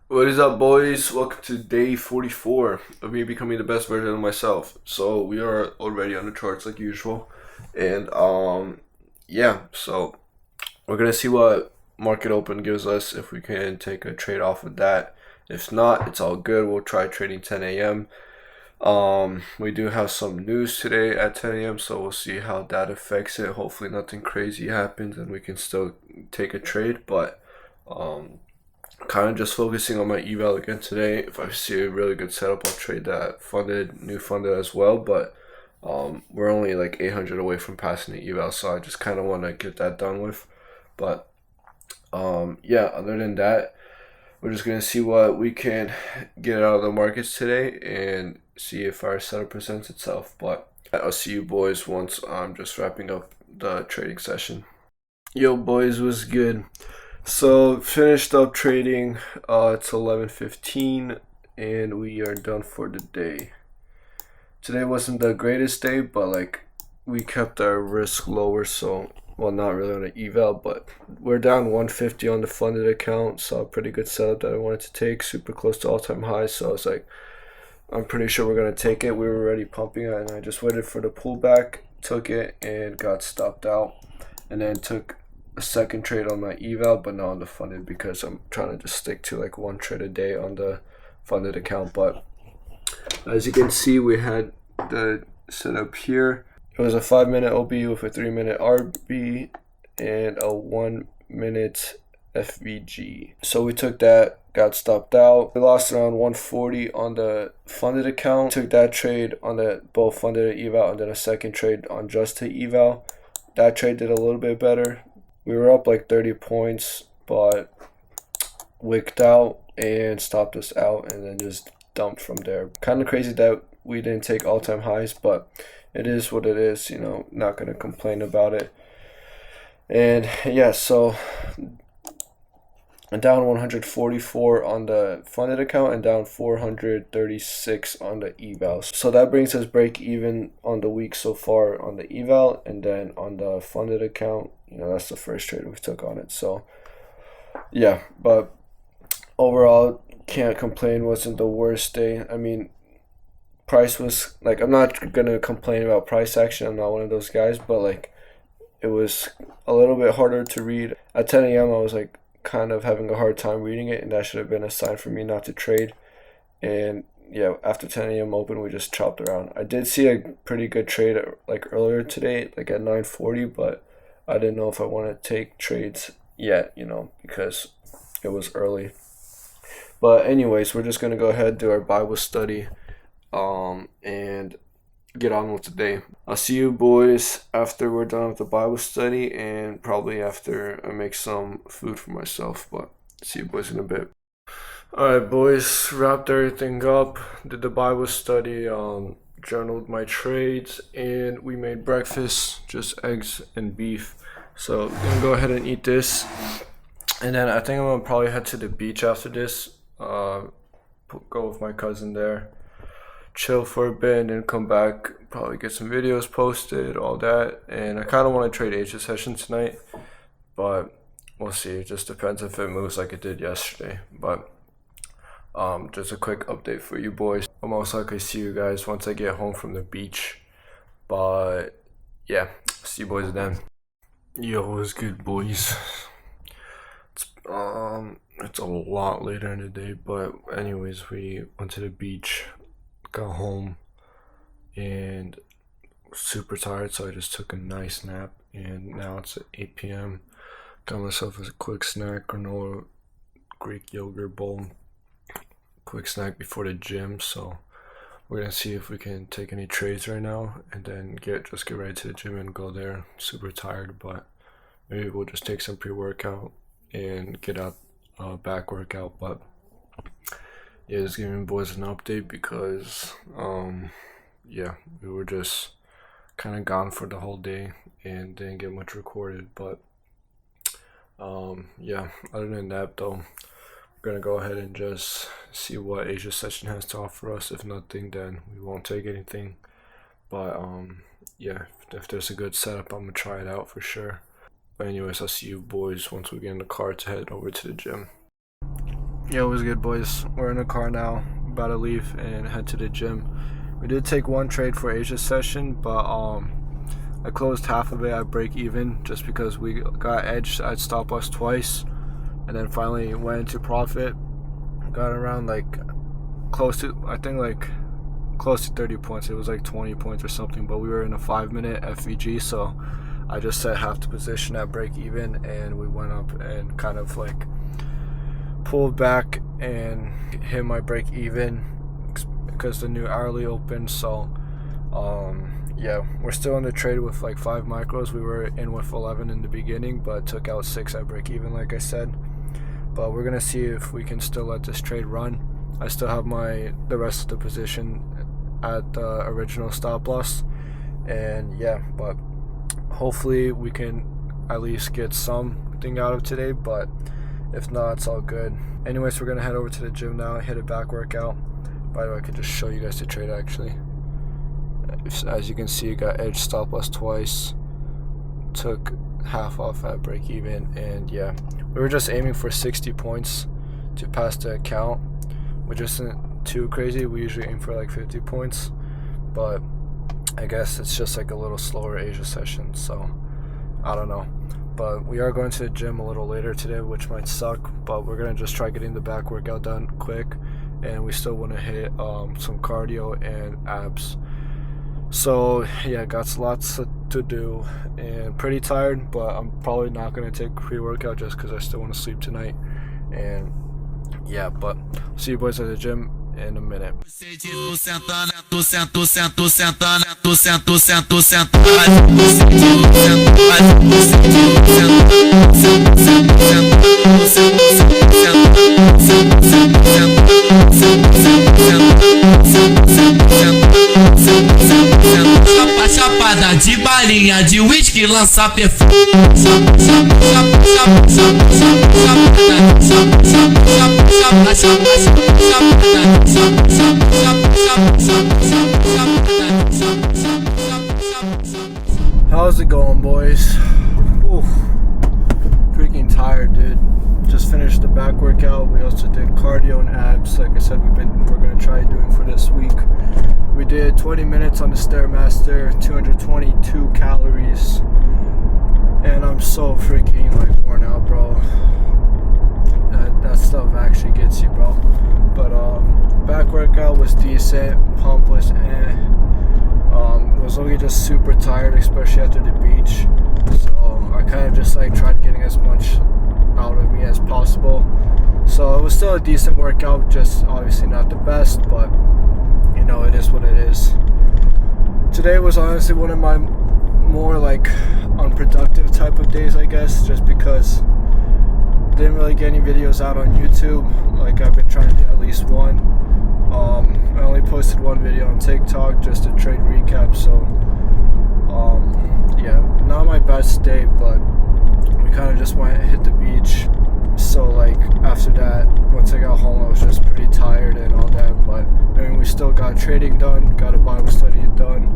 What is up, boys? Welcome to day 44 of me becoming the best version of myself. So we are already on the charts like usual, and yeah. So we're gonna see what market open gives us if we can take a trade off of that. If not, it's all good. We'll try trading 10 a.m. We do have some news today at 10 a.m. So we'll see how that affects it. Hopefully, nothing crazy happens and we can still take a trade, but um kind of just focusing on my eval again today. If I see a really good setup, I'll trade that new funded as well. But we're only like 800 away from passing the eval, so I just kind of want to get that done with. But yeah, other than that, we're just gonna see what we can get out of the markets today and see if our setup presents itself. But I'll see you boys once I'm just wrapping up the trading session. Yo, boys, was good. So finished up trading. It's 11:15, and we are done for the day. Today wasn't the greatest day, but like we kept our risk lower. So well, not really on the eval, but we're down 150 on the funded account. So a pretty good setup that I wanted to take, super close to all-time highs. So I was like, I'm pretty sure we're gonna take it. We were already pumping it, and I just waited for the pullback, took it, and got stopped out, and then took a second trade on my eval, but not on the funded because I'm trying to just stick to like one trade a day on the funded account. But as you can see, we had the setup here. It was a 5-minute OB with a 3-minute RB and a 1-minute FVG. So we took that, got stopped out. We lost around 140 on the funded account. Took that trade on the both funded and eval, and then a second trade on just to eval. That trade did a little bit better. We were up like 30 points, but wicked out and stopped us out and then just dumped from there. Kind of crazy that we didn't take all-time highs, but it is what it is, not going to complain about it. And yeah, so I'm down 144 on the funded account and down 436 on the eval. So that brings us break even on the week so far on the eval, and then on the funded account, that's the first trade we took on it. So yeah, but overall, can't complain. Wasn't the worst day. I mean, price was like, I'm not gonna complain about price action. I'm not one of those guys, but like it was a little bit harder to read. At 10 a.m. I was like kind of having a hard time reading it, and that should have been a sign for me not to trade. And yeah, after 10 a.m. open, we just chopped around. I did see a pretty good trade like earlier today, like at 9:40, but I didn't know if I want to take trades yet, because it was early. But anyways, we're just gonna go ahead and do our Bible study, and get on with the day. I'll see you boys after we're done with the Bible study, and probably after I make some food for myself. But see you boys in a bit. Alright, boys, wrapped everything up, did the Bible study, journaled my trades, and we made breakfast, just eggs and beef. So I'm gonna go ahead and eat this, and then I think I'm gonna probably head to the beach after this. Go with my cousin there, chill for a bit, and then come back, probably get some videos posted, all that. And I kind of want to trade Asia session tonight, but we'll see. It just depends if it moves like it did yesterday. But just a quick update for you boys. I'll most likely see you guys once I get home from the beach. But yeah, see you boys then. Yo, what's good, boys? It's a lot later in the day, but anyways, we went to the beach, got home, and super tired, so I just took a nice nap. And now it's at 8 p.m. Got myself a quick snack, granola, Greek yogurt bowl, quick snack before the gym. So we're gonna see if we can take any trades right now, and then get ready to the gym and go there. Super tired, but maybe we'll just take some pre-workout and get out back workout. But yeah, just giving boys an update because yeah, we were just kind of gone for the whole day and didn't get much recorded. But yeah, other than that though, we're gonna go ahead and just see what Asia session has to offer us. If nothing, then we won't take anything. But yeah, if there's a good setup, I'm gonna try it out for sure. But anyways, I'll see you boys once we get in the car to head over to the gym. Yo, what's good, boys? We're in the car now, about to leave and head to the gym. We did take one trade for Asia session, but I closed half of it at break even just because we got edged at stop loss twice, and then finally went into profit. Got around like close to 30 points. It was like 20 points or something, but we were in a 5-minute FVG, so I just set half the position at break even, and we went up and kind of like pulled back and hit my break even because the new hourly opened. So yeah, we're still in the trade with like 5 micros. We were in with 11 in the beginning, but took out 6 at break even, like I said. But we're gonna see if we can still let this trade run. I still have the rest of the position at the original stop loss, and yeah, but hopefully we can at least get something out of today, but if not, it's all good. Anyways, we're gonna head over to the gym now, hit a back workout. By the way, I could just show you guys the trade actually. As you can see, got edge stop loss twice, took half off at break even, and yeah, we were just aiming for 60 points to pass the account, which isn't too crazy. We usually aim for like 50 points, but I guess it's just like a little slower Asia session, so I don't know. But we are going to the gym a little later today, which might suck, but we're gonna just try getting the back workout done quick, and we still want to hit some cardio and abs. So yeah, got lots to do and pretty tired, but I'm probably not gonna take pre-workout just because I still want to sleep tonight. And yeah, but see you boys at the gym in a minute. Chapada de balinha, de whisky, lança perfume. How's it going, boys? Oof. Freaking tired, dude. Just finished the back workout. We also did cardio and abs. Like I said, we're gonna try doing for this week. We did 20 minutes on the Stairmaster, 222 calories, and I'm so freaking like worn out, bro. That stuff actually gets you, bro. But back workout was decent. Pump was was only just super tired, especially after the beach. So I kind of just like tried getting as much out of me as possible. So it was still a decent workout, just obviously not the best, but you know, it is what it is. Today was honestly one of my more like unproductive type of days, I guess, just because I didn't really get any videos out on YouTube. Like I've been trying to do at least one. I only posted one video on TikTok, just a trade recap. So yeah, not my best day, but we kind of just went and hit the beach. So like after that, once I got home, I was just pretty tired and all that, but I mean, we still got trading done, got a Bible study done,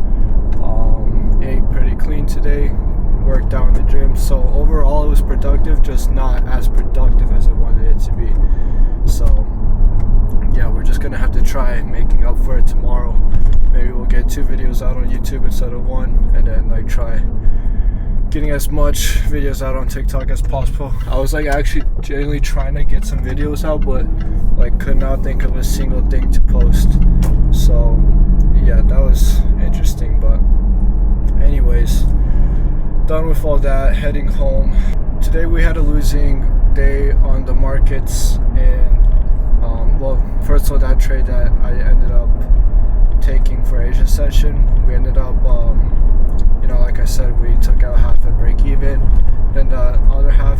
ate pretty clean today, worked out in the gym. So overall it was productive, just not as productive as I wanted it to be. So yeah, we're just gonna have to try making up for it tomorrow. Maybe we'll get 2 videos out on YouTube instead of 1, and then like try getting as much videos out on TikTok as possible. I was like actually genuinely trying to get some videos out, but like could not think of a single thing to post. So yeah, that was interesting. But anyways, done with all that, heading home. Today we had a losing day on the markets, and well, first of all, that trade that I ended up taking for Asia session, we ended up you know, like I said, we took out half at break even. Then the other half,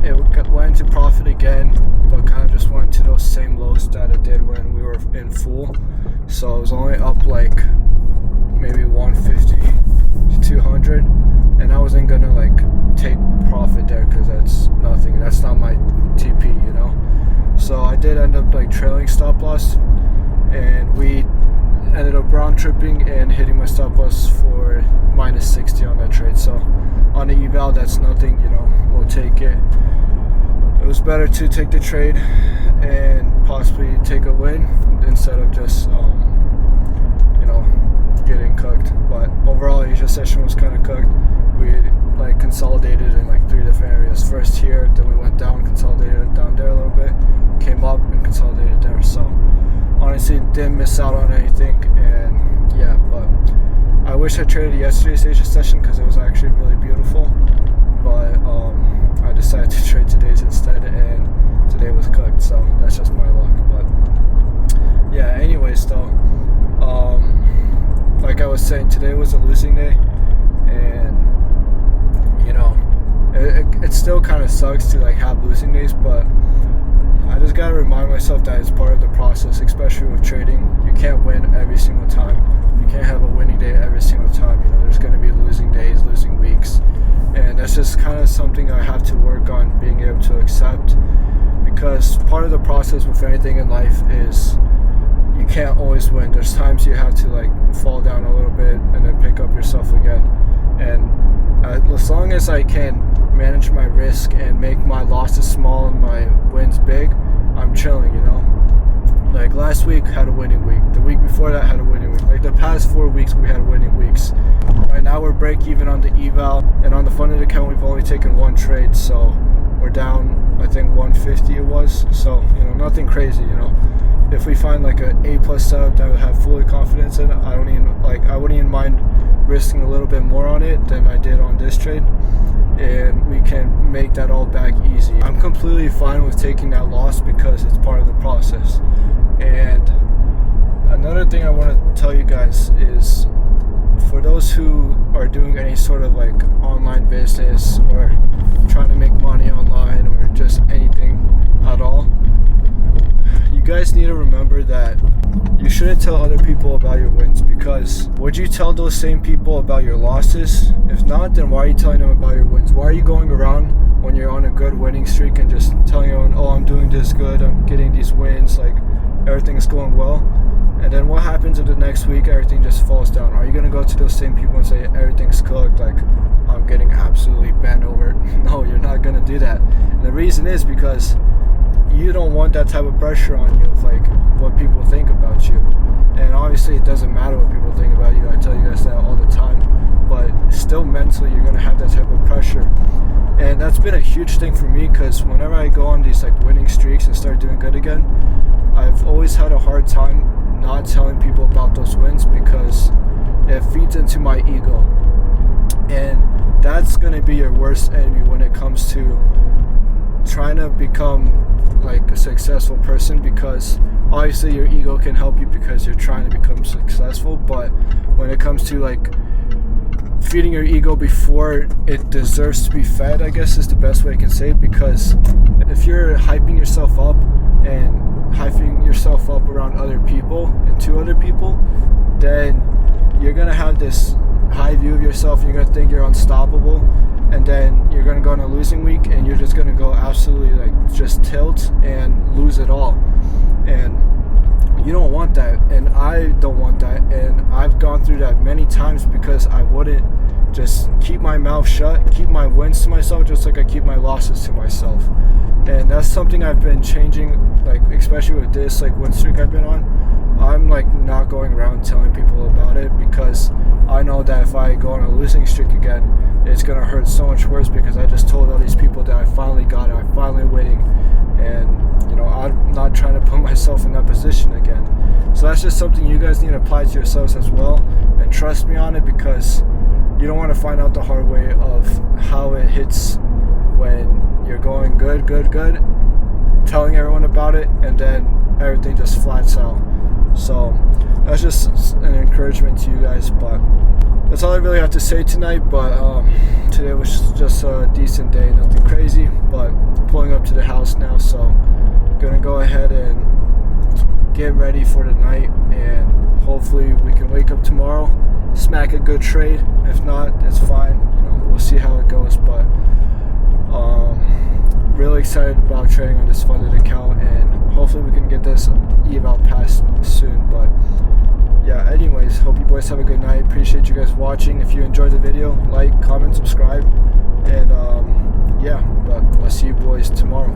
it went into profit again, but kind of just went to those same lows that it did when we were in full. So it was only up like maybe 150 to 200, and I wasn't gonna like take profit there because that's nothing. That's not my TP, you know. So I did end up like trailing stop loss, and we ended up round tripping and hitting my stop loss for minus 60 on that trade. So on the eval, that's nothing, you know, we'll take it. it was better to take the trade and possibly take a win instead of just getting cooked. But overall, Asia session was kind of cooked. We like consolidated in like 3 different areas. First here, then we went down, consolidated down there a little bit, came up and consolidated there. So honestly, didn't miss out on anything. And yeah, but I wish I traded yesterday's Asia session because it was actually really beautiful. But I decided to trade today's instead, and today was cooked. So that's just my luck. But yeah, anyways though, like I was saying, today was a losing day, and it still kind of sucks to like have losing days, but I just gotta remind myself that it's part of the process, especially with trading. You can't win every single time. You can't have a winning day every single time. There's going to be losing days, losing weeks, and that's just kind of something I have to work on being able to accept, because part of the process with anything in life is you can't always win. There's times you have to like fall down a little bit and then pick up yourself again. And as long as I can manage my risk and make my losses small and my wins big, I'm chilling. Like last week had a winning week. The week before that had a winning week. Like the past 4 weeks we had winning weeks. Right now we're break even on the eval, and on the funded account we've only taken 1 trade, so we're down I think 150 it was. So nothing crazy. If we find like an A+ setup that I would have fully confidence in, I wouldn't even mind risking a little bit more on it than I did on this trade, and we can make that all back easy. I'm completely fine with taking that loss because it's part of the process. And another thing I want to tell you guys is, for those who are doing any sort of like online business or trying to make money online or just anything at all, you guys need to remember that you shouldn't tell other people about your wins, because would you tell those same people about your losses? If not, then why are you telling them about your wins? Why are you going around when you're on a good winning streak and just telling everyone, oh, I'm doing this good, I'm getting these wins, like everything's going well? And then what happens if the next week everything just falls down? Are you going to go to those same people and say everything's cooked, like I'm getting absolutely bent over? No, you're not going to do that. And the reason is because you don't want that type of pressure on you of like what people think about you. And obviously it doesn't matter what people think about you. I tell you guys that all the time. But still mentally you're going to have that type of pressure. And that's been a huge thing for me, because whenever I go on these like winning streaks and start doing good again, I've always had a hard time not telling people about those wins, because it feeds into my ego. And that's going to be your worst enemy when it comes to trying to become like a successful person, because obviously your ego can help you because you're trying to become successful, but when it comes to like feeding your ego before it deserves to be fed, I guess is the best way I can say it, because if you're hyping yourself up and hyping yourself up around other people and to other people, then you're gonna have this high view of yourself. You're gonna think you're unstoppable, and then you're gonna go on a losing week and you're just gonna go absolutely like just tilt and lose it all. And you don't want that, and I don't want that, and I've gone through that many times because I wouldn't just keep my mouth shut, keep my wins to myself just like I keep my losses to myself. And that's something I've been changing, like especially with this like win streak I've been on. I'm like not going around telling people about it, because I know that if I go on a losing streak again, it's gonna hurt so much worse, because I just told all these people that I finally got it, I'm finally winning, and I'm not trying to put myself in that position again. So that's just something you guys need to apply to yourselves as well, and trust me on it, because you don't want to find out the hard way of how it hits when you're going good, telling everyone about it, and then everything just flats out. So that's just an encouragement to you guys, but that's all I really have to say tonight. But today was just a decent day, nothing crazy, but pulling up to the house now, so gonna go ahead and get ready for the night, and hopefully we can wake up tomorrow, smack a good trade. If not, it's fine, we'll see how it goes. But really excited about trading on this funded account, and hopefully we can get this eval passed soon. But yeah, anyways, hope you boys have a good night. Appreciate you guys watching. If you enjoyed the video, like, comment, subscribe, and yeah, but I'll see you boys tomorrow.